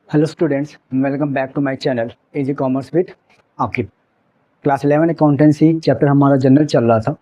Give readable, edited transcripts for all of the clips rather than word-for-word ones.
Hello students, welcome back to my channel easy commerce with Aaqib. Class 11 accountancy chapter हमारा journal चल रहा था।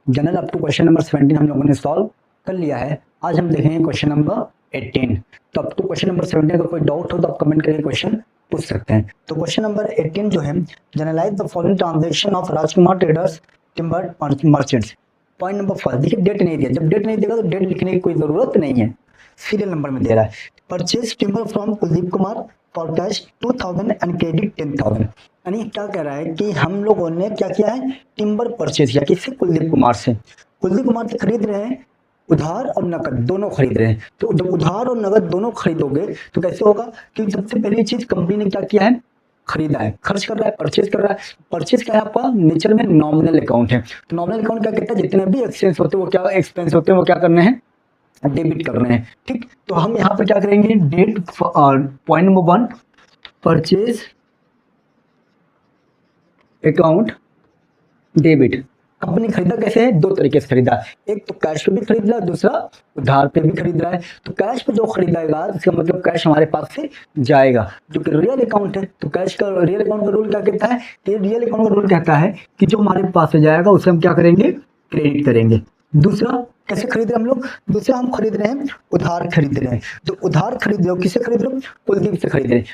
Journal up to question number 17 हम लोगों ने सॉल्व कर लिया है। आज हम देखेंगे क्वेश्चन नंबर 18। तो अप टू क्वेश्चन नंबर 17 अगर कोई डाउट हो तो आप कमेंट करके क्वेश्चन पूछ सकते हैं। तो क्वेश्चन नंबर 18 जो है, journalise the following transaction of Rajkumar traders timber merchants. Point number 1, देखिए डेट नहीं दिया, जब डेट नहीं देगा तो डेट लिखने की कोई जरूरत नहीं है, सीरियल नंबर में दे रहा है। Purchase timber from Kuldeep Kumar for cash 2000 and credit 10,000। यानी क्या कह रहा है कि हम लोगों ने क्या किया है, टिम्बर परचेज किया। किससे? कुलदीप कुमार से। कुलदीप कुमार से खरीद रहे हैं, उधार और नकद दोनों खरीद रहे हैं। तो जब उधार और नकद दोनों खरीदोगे तो कैसे होगा? क्योंकि सबसे पहली चीज कंपनी ने क्या किया है, खरीदा है, खर्च कर रहा है, परचेज कर रहा है। परचेज क्या है आपका नेचर में नॉमिनल अकाउंट है। तो नॉमिनल अकाउंट क्या कहता है, जितने भी एक्सपेंस होते हैं वो क्या एक्सपेंस होते हैं वो क्या करने हैं, डेबिट कर रहे हैं। ठीक, तो हम यहाँ पर क्या करेंगे, date point number 1, purchase account debit. Company खरीदा कैसे है? दो तरीके से खरीदा, एक तो कैश पे भी खरीद रहा है, दूसरा उधार पे भी खरीद रहा है। तो कैश पे जो खरीदेगा इसका मतलब कैश हमारे पास से जाएगा, जो कि रियल अकाउंट है। तो कैश का रियल अकाउंट का रूल क्या कहता है कि रियल अकाउंट का रूल कहता है कि जो हमारे पास से जाएगा उसे हम क्या करेंगे, क्रेडिट करेंगे। दूसरा कैसे खरीद रहे हैं हम लोग? दूसरा हम खरीद रहे हैं, उधार खरीद रहे हैं। जो उधार खरीद रहे हो, किससे खरीद रहे हो? कुलदीप से खरीद रहे हैं।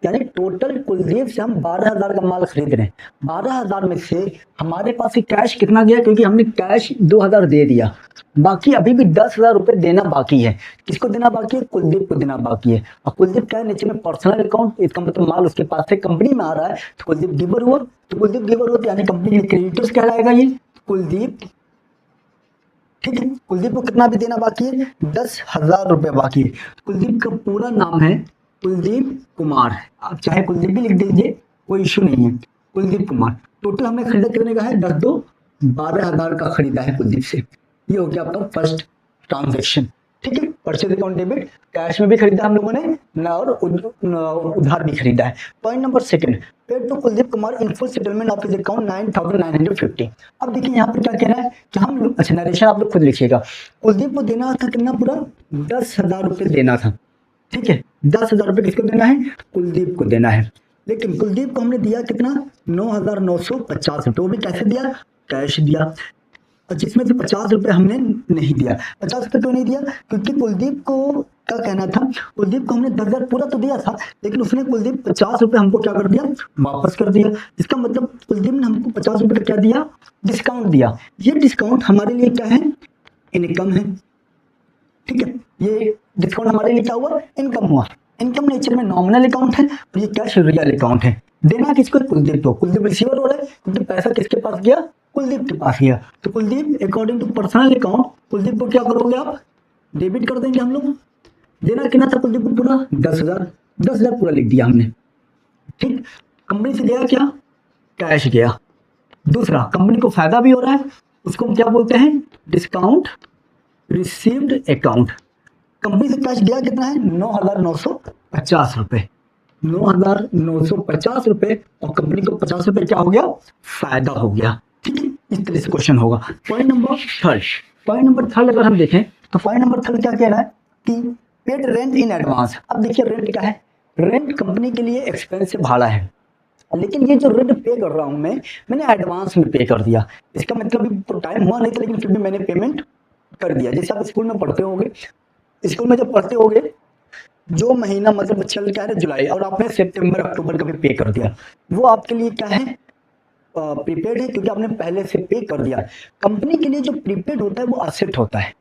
यानी टोटल कुलदीप से हम 12,000 का माल खरीद रहे हैं। 12,000 में से हमारे पास ही कैश कितना गया, क्योंकि हमने कैश 2,000 दे दिया, बाकी अभी भी 10,000 रुपए देना बाकी है। किसको देना बाकी है? कुलदीप को देना बाकी है। और कुलदीप क्या है, नीचे में पर्सनल अकाउंट, इसका मतलब माल उसके पास से कंपनी में आ रहा है, तो कुलदीप गिवर हुआ। तो कुलदीप गिवर हुआ यानी कंपनी के क्रेडिटर्स कहलाएगा ये कुलदीप। ठीक है, कुलदीप को कितना भी देना बाकी है, 10,000 रुपए बाकी है। कुलदीप का पूरा नाम है कुलदीप कुमार, आप चाहे कुलदीप भी लिख दीजिए, कोई इशू नहीं है। कुलदीप कुमार टोटल हमने खरीदा कितने का है, 12,000 का खरीदा है कुलदीप से। ये हो गया आपका फर्स्ट ट्रांजेक्शन। ठीक है, परचेज अकाउंट डेबिट, कैश में भी खरीदा हम लोगों ने ना, और उधार भी खरीदा है। Point number 2, paid to Kuldeep Kumar in full settlement of his account 9,950। अब देखिए यहाँ पे क्या कह रहा है कि हम, अच्छा नरेशन आप लोग खुद लिखिएगा। कुलदीप को देना था कितना, पूरा 10,000 रुपए देना था। ठीक है, 10,000 रुपए किसको देना है? कुलदीप को देना है। लेकिन कुलदीप को हमने दिया कितना, 9,950 रुपए। वो भी कैसे दिया? कैश दिया। और जिसमें से 50 रुपए हमने नहीं दिया। 50 रुपए क्यों नहीं दिया? क्योंकि कुलदीप को क्या कहना था, कुलदीप को हमने 10,000 पूरा तो दिया था, लेकिन उसने कुलदीप 50 रुपए हमको क्या कर दिया, वापस कर दिया। इसका मतलब कुलदीप ने हमको 50 रुपए का क्या दिया, डिस्काउंट दिया। ये डिस्काउंट हमारे लिए क्या है, इनकम है। ठीक है, ये डिस्काउंट हमारे लिए क्या हुआ, इनकम हुआ। इनकम नेचर में नॉमिनल अकाउंट है और ये कैश रियल अकाउंट है। देना किसको? कुलदीप को। कुलदीप रिसीवर हो रहा है क्योंकि पैसा किसके पास गया, कुलदीप के पास गया। तो Kuldeep according to personal account, Kuldeep को क्या करोगे आप, डेबिट कर देंगे हम लोग। देना कितना था कुलदीप को, पूरा 10,000। 10,000 पूरा लिख दिया हमने। ठीक, कंपनी से गया क्या, कैश गया। दूसरा, कंपनी को फायदा भी हो रहा है, उसको हम क्या बोलते हैं, डिस्काउंट रिसीव्ड अकाउंट। कंपनी से कैश गया कितना है, 9,950 रुपए। 9,950 रुपए, और कंपनी को 50 रुपए क्या हो गया, फायदा हो गया। ठीक है, इस तरह से क्वेश्चन होगा। पॉइंट नंबर 3, पॉइंट नंबर 3 अगर हम देखें तो पॉइंट नंबर 3 क्या कह रहा है कि पेड रेंट इन एडवांस। अब देखिए रेंट क्या है, रेंट कंपनी के लिए एक्सपेंस भाड़ा है, लेकिन ये जो रेंट पे कर रहा हूं मैंने एडवांस में पे कर दिया। इसका मतलब तो टाइम हुआ नहीं था, लेकिन फिर भी मैंने पेमेंट कर दिया। जैसे आप स्कूल में पढ़ते होंगे, स्कूल में जब पढ़ते होगे, जो महीना मतलब चल क्या है जुलाई, और आपने सितंबर अक्टूबर का भी पे कर दिया, वो आपके लिए क्या है, प्रीपेड है, क्योंकि आपने पहले से पे कर दिया। कंपनी के लिए जो प्रीपेड होता है वो असेट होता है।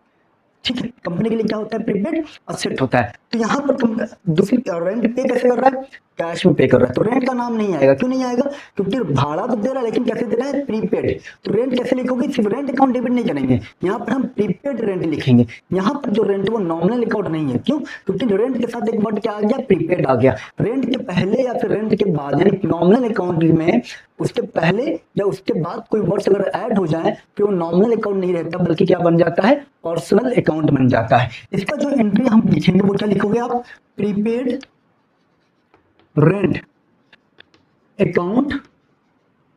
ठीक है, कंपनी के लिए क्या होता है, प्रीपेड असेट होता है। तो यहाँ पर दूसरी रेंट पे कैसे कर रहा है, कैश में पे कर रहा है, तो रेंट का नाम नहीं आएगा। क्यों नहीं आएगा? क्योंकि भाड़ा तो दे रहा है, लेकिन कैसे दे रहा है, प्रीपेड। तो रेंट कैसे लिखोगे, सिर्फ रेंट अकाउंट डेबिट नहीं करेंगे, यहाँ पर हम प्रीपेड रेंट लिखेंगे। यहाँ पर जो रेंट वो नॉमिनल अकाउंट नहीं है। क्यों? क्योंकि रेंट के साथ एक वर्ड क्या आ गया, प्रीपेड आ गया। रेंट के पहले या फिर रेंट के बाद, यानी नॉमिनल अकाउंट में उसके पहले या उसके बाद कोई वर्ड्स अगर ऐड हो जाए तो वो नॉमिनल अकाउंट नहीं रहता, बल्कि क्या बन जाता है, पर्सनल अकाउंट बन जाता है। इसका जो एंट्री हम लिखेंगे वो क्या लिखोगे आप, prepaid rent account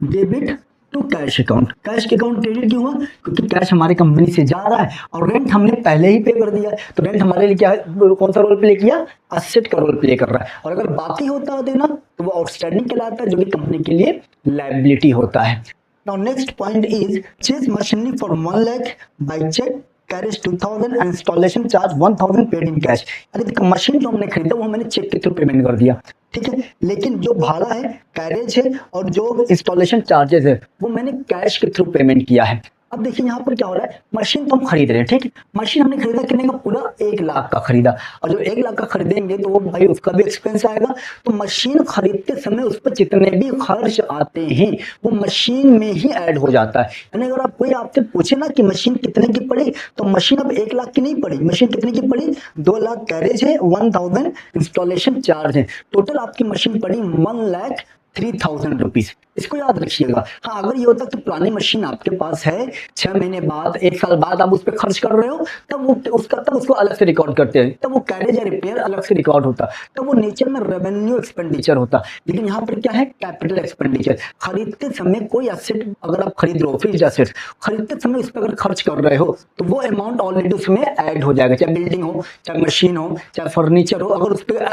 debit to cash account. Cash के अकाउंट क्रेडिट क्यों हुआ? क्योंकि कैश हमारे कंपनी से जा रहा है और रेंट हमने पहले ही पे कर दिया है, तो रेंट हमारे लिए क्या है, कौन सा रोल प्ले किया? एसेट का रोल प्ले कर रहा है। और अगर बाकी होता है देना तो वो आउटस्टैंडिंग कहलाता है, जो कि कंपनी के लिए लायबिलिटी होता है। Now next point is purchase machinery for 1 lakh by cheque carriage 2000 and installation charge 1000 paid in cash. यानी मशीन जो हमने खरीदा वो मैंने चेक के थ्रू पेमेंट कर दिया, ठीक है, लेकिन जो भाड़ा है, कैरेज है और जो इंस्टॉलेशन चार्जेस है वो मैंने कैश के थ्रू पेमेंट किया है। अब देखिए यहाँ पर क्या हो रहा है, मशीन तो हम खरीद रहे हैं, ठीक है, मशीन हमने खरीदा कितने का? पूरा 1 लाख का खरीदा, और जो 1 लाख का खरीदेंगे तो वो भाई उसका भी एक्सपेंस आएगा। तो मशीन खरीदते समय उस पर जितने भी खर्च आते हैं वो मशीन में ही ऐड हो जाता है। यानी अगर आप कोई आपसे पूछे ना कि मशीन कितने की पड़ी, तो मशीन अब 1 लाख की नहीं पड़ी, मशीन कितने की पड़ी? 2 लाख कैरेज है, 1000 इंस्टॉलेशन चार्ज है, टोटल आपकी मशीन पड़ी 1,03,000 रुपीज। इसको याद रखिएगा। हाँ, अगर ये होता कि पुरानी मशीन आपके पास है, 6 महीने बाद, 1 साल बाद आप उस पर खर्च कर रहे हो, तब वो उसको अलग से रिकॉर्ड करते हैं, तब वो कैरेज या रिपेयर अलग से रिकॉर्ड होता, तब वो नेचर में रेवेन्यू एक्सपेंडिचर होता। लेकिन यहाँ पर क्या है? Capital expenditure. खरीदते समय कोई एसेट अगर आप खरीद रहे हो, फिक्स्ड एसेट खरीदते समय उस पर अगर खर्च कर रहे हो तो वो अमाउंट ऑलरेडी उसमें ऐड हो जाएगा, चाहे बिल्डिंग हो, चाहे मशीन हो, चाहे फर्नीचर हो, अगर उस पर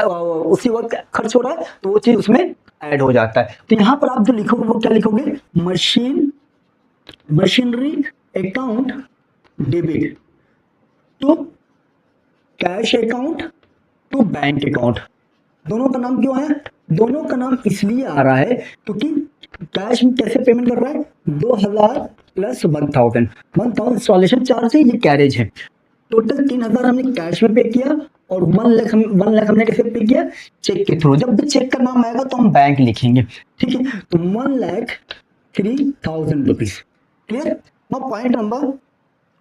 उसी वक्त खर्च हो रहा है तो वो चीज उसमें ऐड हो जाता है। तो यहां पर आप जो लिखोगे वो क्या लिखोगे? Machinery account debit to cash account to bank account. दोनों का नाम क्यों है? दोनों का नाम इसलिए आ रहा है क्योंकि कैश में कैसे पेमेंट कर रहा है? 2000 प्लस 1000 इंस्टॉलेशन चार्ज है, ये कैरेज है। टोटल 3000 हमने कैश में पे किया और 1 लाख हमने कैसे पे किया? चेक के थ्रू। जब भी चेक का नाम आएगा तो हम बैंक लिखेंगे, ठीक है। तो 1,03,000 rupees. Clear? Now point number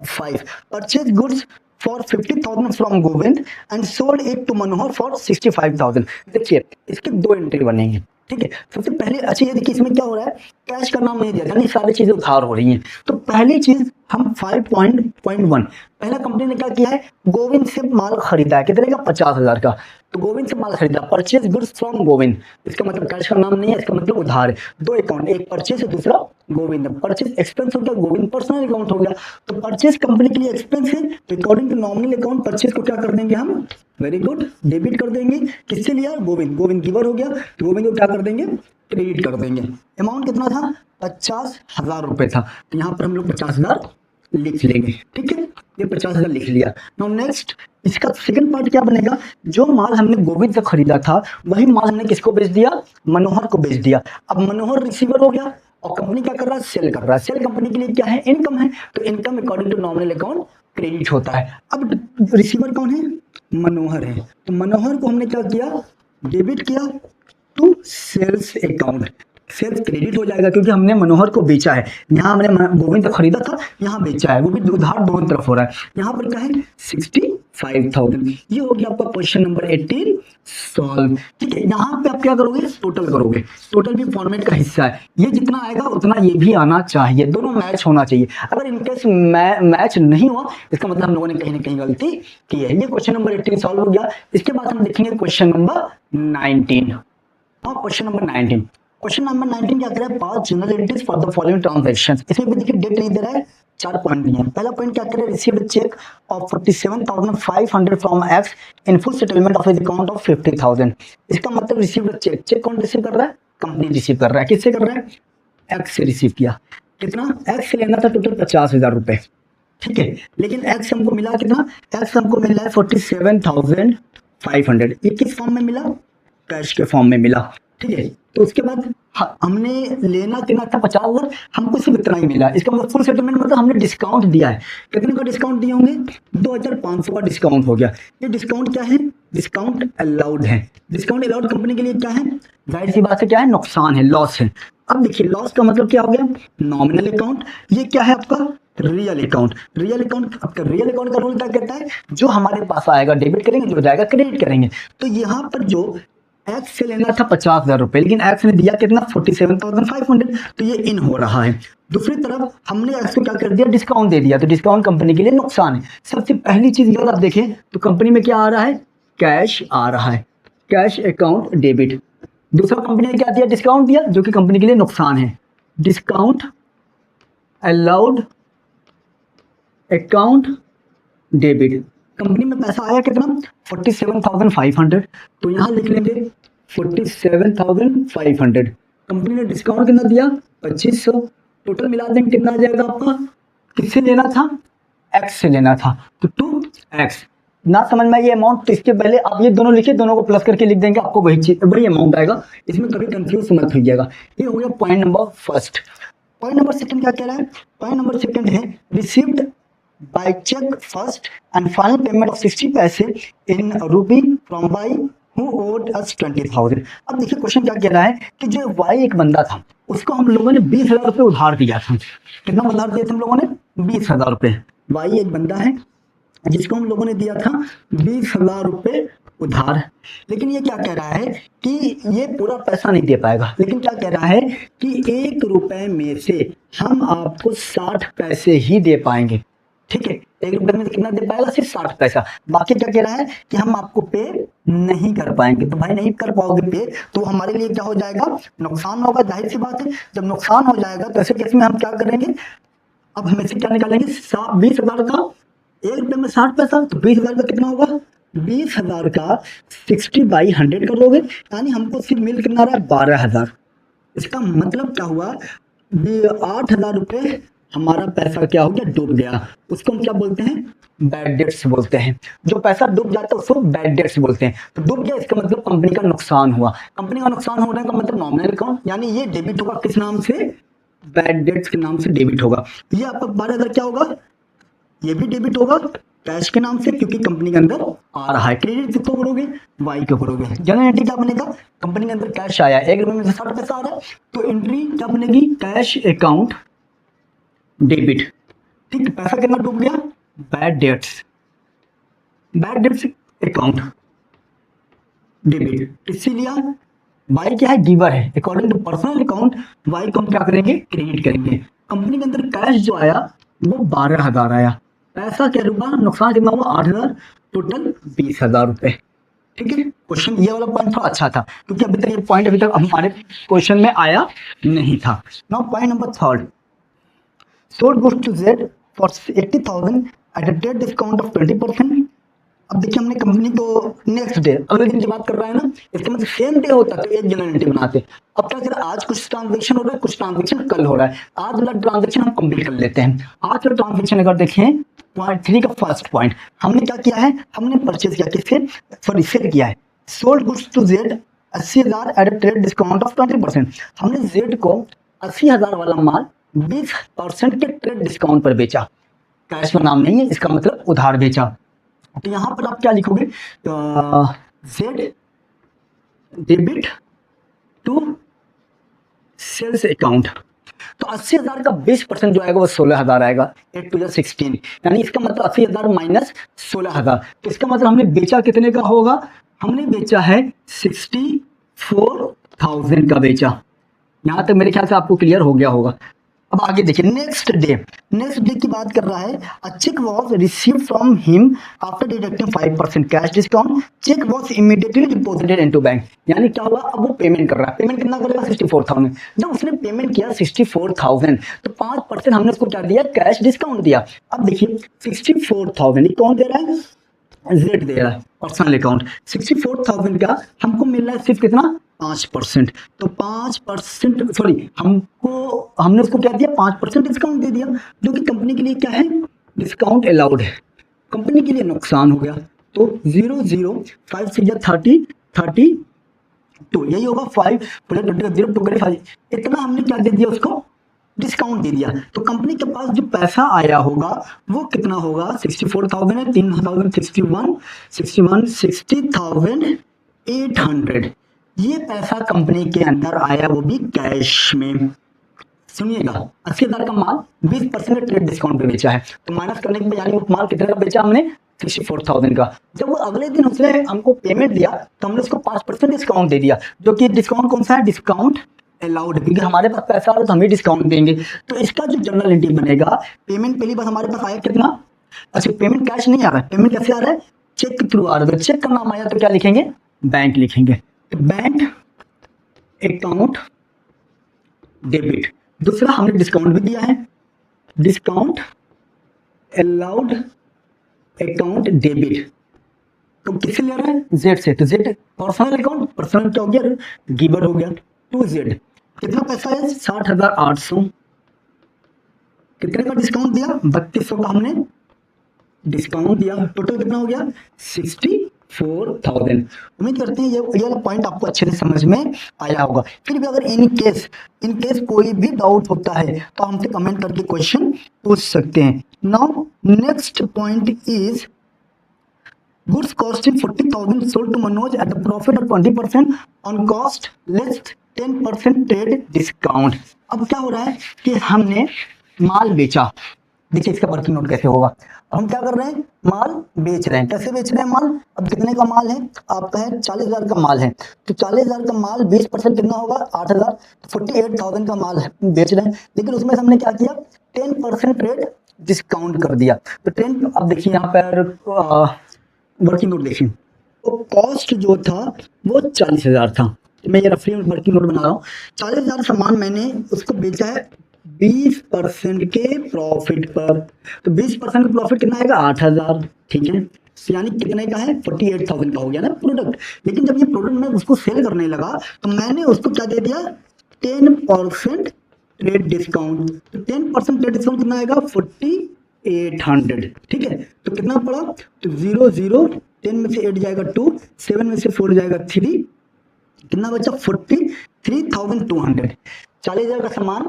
5, purchase goods for 50,000 from Govind and sold it to Manohar for 65,000। देखिए इसके 2 एंट्री बनेंगे, ठीक है। सबसे पहले अच्छा ये देखिए इसमें क्या हो रहा है, कैश का नाम नहीं दिया, यानी सारी चीजें उधार हो रही हैं। तो पहली चीज हम 5.1 पहला कंपनी ने क्या किया है, गोविंद से माल खरीदा है, कितने का? 50,000 का। तो गोविंद से माल खरीदा, परचेज गुड्स फ्रॉम गोविंद, इसका मतलब कैश का नाम नहीं है, इसका मतलब उधार है। 2 अकाउंट, एक परचेज है, दूसरा गोविंद। परचेज एक्सपेंस हो गया, गोविंद पर्सनल अकाउंट हो गया। तो परचेज कंपनी के लिए एक्सपेंस है, तो according to nominal account purchase को क्या कर देंगे हम? वेरी गुड, डेबिट कर देंगे। किससे लिया? गोविंद। गोविंद गिवर हो गया, तो गोविंद को क्या कर देंगे? क्रेडिट कर देंगे। अमाउंट कितना था? 50,000 रुपए था, तो यहाँ पर हम लोग 50,000 लिख लेंगे, ठीक है। ये 50,000 लिख लिया। नाउ नेक्स्ट इसका सेकंड पार्ट क्या बनेगा? जो माल हमने गोविंद से खरीदा था वही माल हमने किसको बेच दिया? मनोहर को बेच दिया। अब मनोहर रिसीवर हो गया और कंपनी क्या कर रहा है? सेल कर रहा है। सेल कंपनी के लिए क्या है? इनकम है, तो income according to nominal account credit होता है। अब रिसीवर कौन है? मनोहर है, तो मनोहर को हमने क्या किया? डेबिट किया to sales account. Sales credit हो जाएगा क्योंकि हमने मनोहर को बेचा है। यहाँ हमने गोविंद को खरीदा था, यहाँ बेचा है, वो भी उधार दोनों तरफ हो रहा है। यहाँ पर क्या है? 65,000। ये हो गया आपका क्वेश्चन नंबर 18 सॉल्व, ठीक है। यहाँ पे आप क्या करोगे? टोटल करोगे। टोटल भी फॉर्मेट का हिस्सा है, ये जितना आएगा उतना ये भी आना चाहिए, दोनों मैच होना चाहिए। अगर इनकेस मैच नहीं हुआ इसका मतलब हम लोगों ने कहीं ना कहीं गलती की है। ये क्वेश्चन नंबर 18 सॉल्व हो गया। इसके बाद हम देखेंगे क्वेश्चन नंबर 19। क्वेश्चन नंबर 19 क्या कर रहा है? 5 general entries for the following transactions. इसमें भी देखिए डेट नहीं दे रहा है, 4 पॉइंट नहीं है। पहला पॉइंट क्या कर रहा है? Received cheque of 47,500 from X in full settlement of his account of 50,000। इसका मतलब रिसीव्ड चेक, चेक कौन रिसीव कर रहा है? कंपनी रिसीव कर रहा है। किससे कर रहा है? एक्स से रिसीव किया। कितना? एक्स से लेना था टोटल 50,000 रुपए, ठीक है। लेकिन एक्स हमको मिला कितना? एक्स हमको मिला है 47,500। ये किस फॉर्म में मिला? कैश के फॉर्म में मिला, ठीक है। तो उसके बाद हमने लेना कितना था? 50,000, हमको सिर्फ इतना ही मिला। इसका मतलब फुल सेटलमेंट मतलब हमने डिस्काउंट दिया है। कितने का डिस्काउंट दिए होंगे? 2,500 का डिस्काउंट हो गया। ये डिस्काउंट क्या है? डिस्काउंट अलाउड है। डिस्काउंट अलाउड कंपनी के लिए क्या है? जाहिर सी बात है क्या है? नुकसान है, लॉस है। अब देखिए लॉस का मतलब क्या हो गया? Nominal account. ये क्या है आपका? Real account. रियल अकाउंट, आपका रियल अकाउंट का रूल क्या कहता है? जो हमारे पास आएगा डेबिट करेंगे, जो जाएगा क्रेडिट करेंगे। तो यहाँ पर जो एक्स से लेना था 50,000 रुपए, लेकिन एक्स ने दिया कितना? 47,500, तो ये इन हो रहा है। दूसरी तरफ हमने एक्स को क्या कर दिया? डिस्काउंट दे दिया, तो डिस्काउंट कंपनी के लिए नुकसान है। सबसे पहली चीज अगर आप देखें तो कंपनी में क्या आ रहा है? कैश आ रहा है, कैश अकाउंट डेबिट। दूसरा कंपनी ने क्या दिया? डिस्काउंट दिया, जो कि कंपनी के लिए नुकसान है। Discount allowed account debit. Company में पैसा आया कितना 47,500, तो यहाँ लिख लेंगे 47,500। कंपनी ने डिस्काउंट कितना दिया 2500, टोटल मिला देंगे कितना आ जाएगा आपका, किससे लेना था एक्स से लेना था, तो 2x। ना समझ में ये अमाउंट तो इसके पहले आप ये दोनों लिखे, दोनों को प्लस करके लिख देंगे, आपको वही चीज वही अमाउंट आएगा, इसमें कभी कंफ्यूज मत होइएगा। ये हो गया point number first. Point number second क्या कह रहा है, पॉइंट नंबर सेकंड है received by cheque first and final payment of 60 paise in rupee from Y who owed us 20,000। अब देखिए क्वेश्चन क्या कह रहा है कि जो वाई एक बंदा था उसको हम लोगों ने 20,000 रुपये उधार दिया था। कितना उधार दिया था हम लोगों ने 20,000 रुपये। वाई एक बंदा है जिसको हम लोगों ने दिया था 20,000 रुपये उधार, लेकिन ये क्या कह रहा है कि ये पूरा पैसा नहीं दे पाएगा, लेकिन क्या कह रहा है कि 1 रुपए में से हम आपको 60 पैसे ही दे पाएंगे। ठीक है, 1 रुपए में से कितना दे पाएगा, सिर्फ 60 पैसा। बाकी क्या कह रहा है कि हम आपको पे नहीं कर पाएंगे। तो भाई नहीं कर पाओगे पे तो हमारे लिए क्या हो जाएगा, नुकसान होगा। जाहिर सी बात है, जब नुकसान हो जाएगा तो ऐसे केस में हम क्या करेंगे, अब हम ऐसे क्या निकालेंगे 20,000 का 1 रुपए में 60 पैसा, तो 20,000 का कितना होगा, 20,000 का 60/100 कर दोगे, यानी हमको सिर्फ मिल कितना रहा है 12,000। इसका मतलब क्या हुआ, 8,000 रुपये हमारा पैसा क्या हो गया, डूब गया। उसको हम क्या बोलते हैं, बैड डेट्स बोलते हैं। जो पैसा डूब जाता है उसको बैड डेट्स बोलते हैं। तो डूब गया इसका मतलब कंपनी का नुकसान हुआ। कंपनी का नुकसान होने का मतलब नॉमिनल अकाउंट, यानी ये डेबिट होगा किस नाम से, बैड डेट्स के नाम से डेबिट होगा। ये आपका 12,000 क्या होगा, ये भी डेबिट होगा कैश के नाम से, क्योंकि कंपनी के अंदर आ रहा है। क्रेडिट किसको करोगे, वाई को करोगे। जनरल एंट्री क्या बनेगा, कंपनी के अंदर कैश आया 1 रुपए में से 60 पैसा आ रहा है, तो एंट्री क्या बनेगी, कैश अकाउंट डेबिट। ठीक, पैसा कितना डूब गया, बैड डेट्स अकाउंट डेबिट। किससे लिया, वाई क्या है, गिवर है, according to personal account Y को हम क्या करेंगे, क्रेडिट करेंगे। कंपनी के अंदर कैश जो आया वो 12,000 आया, पैसा क्या रुका, नुकसान कितना हुआ 8,000, टोटल 20,000 रुपए। ठीक है, क्वेश्चन ये वाला पॉइंट थोड़ा अच्छा था, क्योंकि अभी तक ये पॉइंट अभी तक हमारे क्वेश्चन में आया नहीं था। Now point number third, sold goods to Z for 80,000 at a date discount of 20%। अब देखिए हमने कंपनी को नेक्स्ट डे, अगले दिन की बात कर रहा है ना, इसका मतलब सेम डे होता तो एक जनरल एंट्री बनाते। अब क्या करें, आज कुछ ट्रांजेक्शन हो रहा है, कुछ ट्रांजेक्शन कल हो रहा है, आज वाला ट्रांजेक्शन हम कंप्लीट कर लेते हैं। आज वाला ट्रांजेक्शन अगर देखें पॉइंट 3 का फर्स्ट पॉइंट, हमने क्या किया है, हमने परचेज किया, किससे, सॉरी सेल किया है। Sold goods to Z 80,000 at a trade discount of 20%। हमने जेड को 80,000 वाला माल 20% के ट्रेड डिस्काउंट पर बेचा। कैश में नाम नहीं है, इसका मतलब उधार बेचा। तो यहां पर आप क्या लिखोगे, Z debit to sales account. तो 80,000 का 20% जो आएगा वो 16,000 आएगा, 8 टू 16, यानी इसका मतलब 80,000 माइनस 16,000। तो इसका मतलब हमने बेचा कितने का होगा, हमने बेचा है 64,000 का बेचा। यहां तक मेरे ख्याल से आपको क्लियर हो गया होगा। अब आगे देखिए, नेक्स्ट डे की बात कर रहा है। A cheque was received from him after deducting 5% cash discount, cheque was immediately deposited into bank. यानी क्या हुआ, अब वो पेमेंट कर रहा है, पेमेंट कितना करेगा 64,000। जब उसने पेमेंट किया 64,000 तो 5% हमने उसको क्या दिया, कैश डिस्काउंट दिया। अब देखिए 64,000 ये कौन दे रहा है, जेड दे रहा है, पर्सनल अकाउंट। 64,000 का हमको मिल रहा है सिर्फ कितना, 5%। तो 5%, सॉरी हमने उसको क्या दिया, 5% डिस्काउंट दे दिया, जो कि कंपनी के लिए क्या है, डिस्काउंट अलाउड है, कंपनी के लिए नुकसान हो गया। तो 0 5 से 30 तो यही होगा 5 प्लस 0 2 5, इतना हमने क्या दे दिया, उसको डिस्काउंट दे दिया। तो कंपनी के पास जो पैसा आया होगा वो कितना होगा, 64,000 है, 3,000 60,800। ये पैसा कंपनी के अंदर आया, वो भी कैश में। सुनिएगा, 80,000 का माल 20% ट्रेड डिस्काउंट पे बेचा है, तो माइनस करने के यानी वो माल कितने का बेचा हमने, 64,000 का। जब वो अगले दिन उसने हमको पेमेंट दिया तो हमने उसको 5% डिस्काउंट दे दिया, जो कि डिस्काउंट कौन सा है, डिस्काउंट अलाउड, क्योंकि हमारे पास पैसा आ रहा है तो हम ही डिस्काउंट देंगे। तो इसका जो जनरल एंट्री बनेगा, पेमेंट पहली बार हमारे पास आया कितना, अच्छा पेमेंट कैश नहीं आ रहा है, पेमेंट कैसे आ रहा है, चेक के थ्रू आ रहा है। चेक का नाम आया तो क्या लिखेंगे, बैंक लिखेंगे। तो बैंक अकाउंट डेबिट। दूसरा हमने डिस्काउंट भी दिया है, डिस्काउंट अलाउड अकाउंट डेबिट, तो किससे ले रहे हैं? जेड से। तो जेड पर्सनल अकाउंट, पर्सनल क्या हो गया? गिवर हो गया। टू जेड कितना पैसा है? 60,800। कितने का डिस्काउंट दिया? 3200 का हमने डिस्काउंट दिया। टोटल कितना हो गया? 64,000। उम्मीद करते हैं ये पॉइंट आपको अच्छे से समझ में आया होगा। फिर भी अगर इन केस कोई भी डाउट होता है तो हमसे कमेंट करके क्वेश्चन पूछ सकते हैं। Now next point is goods costing 40,000 sold to Manoj at a profit of 20% on cost less 10% trade discount। अब क्या हो रहा है कि हमने माल बेचा। देखिए इसका वर्किंग नोट कैसे होगा। हम क्या कर रहे हैं? माल बेच रहे हैं। कैसे बेच रहे हैं माल? अब कितने का माल है आपका? है 40,000 का माल है। तो 40,000 का माल 20% कितना होगा? 8,000। तो 48,000 का माल बेच रहे हैं, लेकिन उसमें हमने क्या किया? 10% ट्रेड डिस्काउंट कर दिया। तो 10, अब देखिए यहाँ पर वर्किंग नोट देखिए, तो कॉस्ट जो था वो 40,000 था। मैं ये रफली वर्किंग नोट बना रहा हूँ। 40,000 सामान मैंने उसको बेचा है 20% के प्रॉफिट पर। तो 20% का प्रॉफिट कितना आएगा? 8,000। ठीक है, यानी कितने का है? 48,000 का हो गया ना प्रोडक्ट। लेकिन जब ये प्रोडक्ट मैं उसको सेल करने लगा तो मैंने उसको क्या दे दिया? 10% ट्रेड डिस्काउंट। तो 10% ट्रेड डिस्काउंट कितना आएगा? 4800। ठीक है, तो कितना पड़ा? तो 0 0 10 में से 8 जाएगा 2, 7 में से 4 जाएगा 3, कितना बचा? 43,200। 40,000 का सामान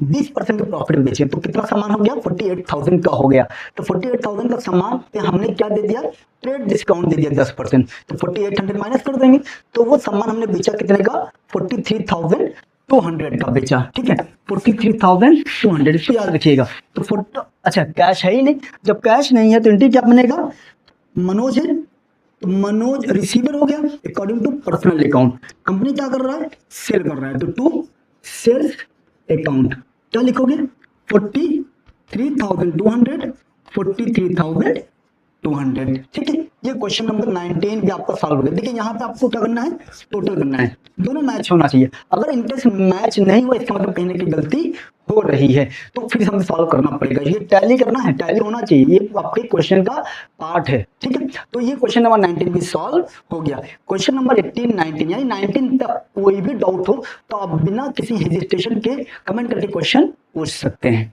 20% के प्रॉफिट में बेचे तो कितना सामान हो गया? 48,000 का हो गया। तो 48,000 का सामान पे हमने क्या दे दिया? ट्रेड डिस्काउंट दे दिया 10%। तो 4800 माइनस कर देंगे तो वो सामान हमने बेचा कितने का? 43,200 का बेचा। ठीक है, 43,200, इसको याद रखिएगा। तो अच्छा कैश है ही नहीं। जब कैश नहीं है तो एंट्री क्या बनेगा? मनोज है तो मनोज रिसीवर हो गया according to personal account. Company क्या कर रहा है? सेल कर रहा है। तो टू सेल्स अकाउंट क्या लिखोगे? 43,200, 43,200। ठीक है, ये क्वेश्चन नंबर 19 भी आपका सॉल्व हो गया। देखिए यहाँ पे आपको क्या करना है? टोटल करना है, दोनों मैच होना चाहिए। अगर इनकेस मैच नहीं हुआ इसका मतलब कहीं ना कहीं गलती हो रही है, तो फिर हमें सॉल्व करना पड़ेगा। ये टैली करना है, टैली होना चाहिए, ये आपके क्वेश्चन का पार्ट है। ठीक है, तो ये क्वेश्चन नंबर 19 भी सॉल्व हो गया। क्वेश्चन नंबर 18, 19 यानी 19 तक कोई भी डाउट हो तो आप बिना किसी हेजिटेशन के कमेंट करके क्वेश्चन पूछ सकते हैं।